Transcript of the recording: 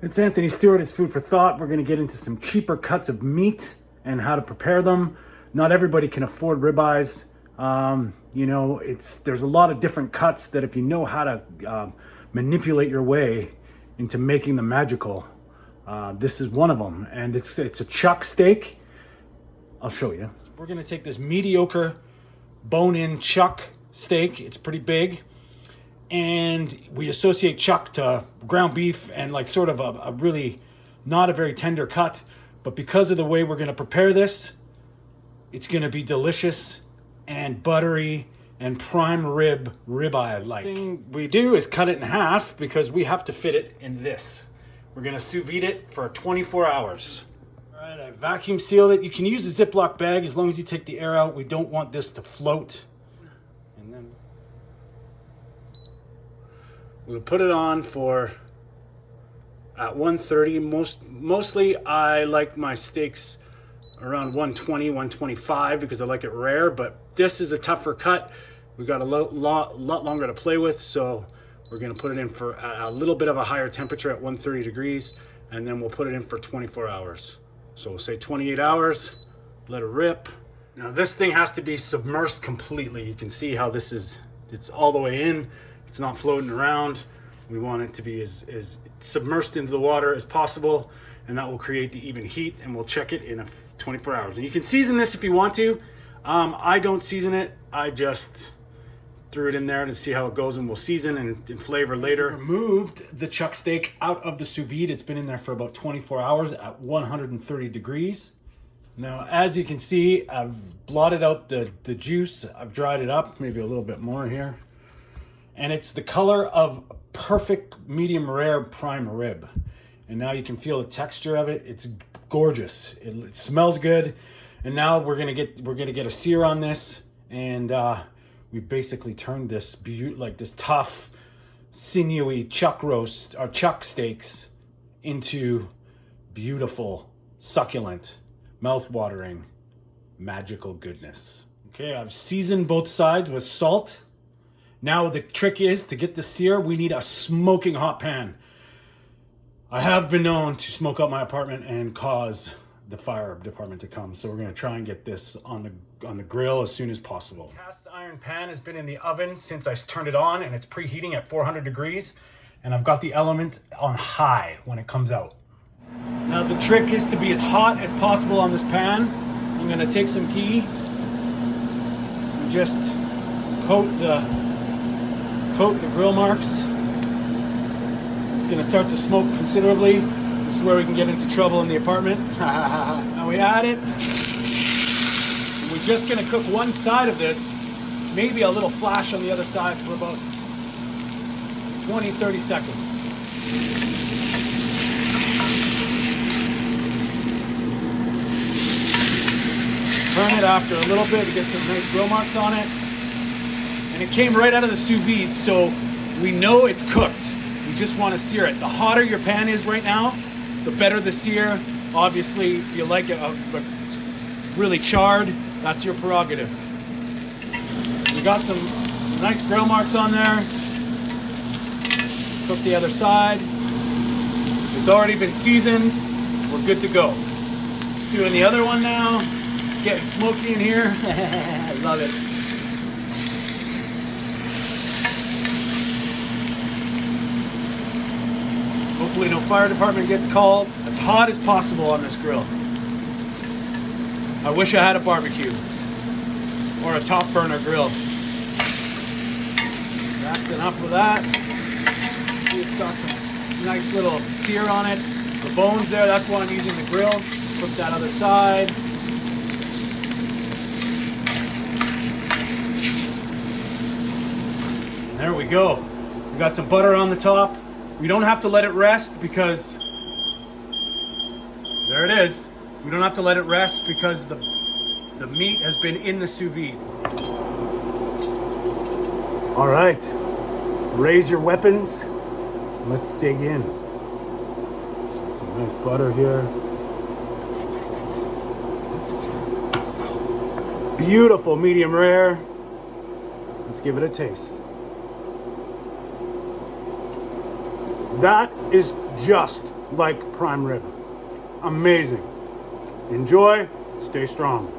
It's Anthony Stewart. It's Food for Thought. We're going to get into some cheaper cuts of meat and how to prepare them. Not everybody can afford ribeyes. There's a lot of different cuts that if you know how to manipulate your way into making them magical, this is one of them. And it's a chuck steak. I'll show you. We're going to take this mediocre bone-in chuck steak. It's pretty big. And we associate chuck to ground beef and like sort of a really not a very tender cut. But because of the way we're going to prepare this, it's going to be delicious and buttery and prime ribeye like. The thing we do is cut it in half because we have to fit it in this. We're going to sous vide it for 24 hours. All right, I vacuum sealed it. You can use a Ziploc bag as long as you take the air out. We don't want this to float. And then we'll put it on for at 130. Mostly I like my steaks around 120, 125 because I like it rare, but this is a tougher cut. We've got a lot longer to play with, so we're gonna put it in for a little bit of a higher temperature at 130 degrees, and then we'll put it in for 24 hours. So we'll say 28 hours, let it rip. Now this thing has to be submersed completely. You can see how it's all the way in. It's not floating around. We want it to be as submersed into the water as possible, and that will create the even heat, and we'll check it in 24 hours. And you can season this if you want to. I don't season it. I just threw it in there to see how it goes, and we'll season and flavor later. Removed the chuck steak out of the sous vide. It's been in there for about 24 hours at 130 degrees. Now, as you can see, I've blotted out the juice. I've dried it up, maybe a little bit more here. And it's the color of perfect medium rare prime rib. And now you can feel the texture of it. It's gorgeous. It smells good. And now we're gonna get a sear on this, and we basically turned this this tough, sinewy chuck roast or chuck steaks into beautiful, succulent, mouth-watering, magical goodness. Okay, I've seasoned both sides with salt. Now the trick is to get the sear, we need a smoking hot pan. I have been known to smoke up my apartment and cause the fire department to come. So we're gonna try and get this on the grill as soon as possible. Cast iron pan has been in the oven since I turned it on, and it's preheating at 400 degrees. And I've got the element on high when it comes out. Now the trick is to be as hot as possible on this pan. I'm gonna take some ghee and just coat the grill marks. It's gonna start to smoke considerably. This is where we can get into trouble in the apartment. Now we add it. We're just gonna cook one side of this, maybe a little flash on the other side for about 20, 30 seconds. Turn it after a little bit to get some nice grill marks on it. And it came right out of the sous vide, so we know it's cooked. We just want to sear it. The hotter your pan is right now, the better the sear. Obviously, if you like it really charred, that's your prerogative. We got some nice grill marks on there. Cook the other side. It's already been seasoned. We're good to go. Doing the other one now. It's getting smoky in here. I love it. Hopefully no fire department gets called. As hot as possible on this grill. I wish I had a barbecue or a top burner grill. That's enough of that. See, it's got some nice little sear on it. The bones there, that's why I'm using the grill. Cook that other side. And there we go. We got some butter on the top. We don't have to let it rest because, there it is. We don't have to let it rest because the meat has been in the sous vide. All right, raise your weapons. Let's dig in. Some nice butter here. Beautiful medium rare. Let's give it a taste. That is just like prime rib. Amazing. Enjoy, stay strong.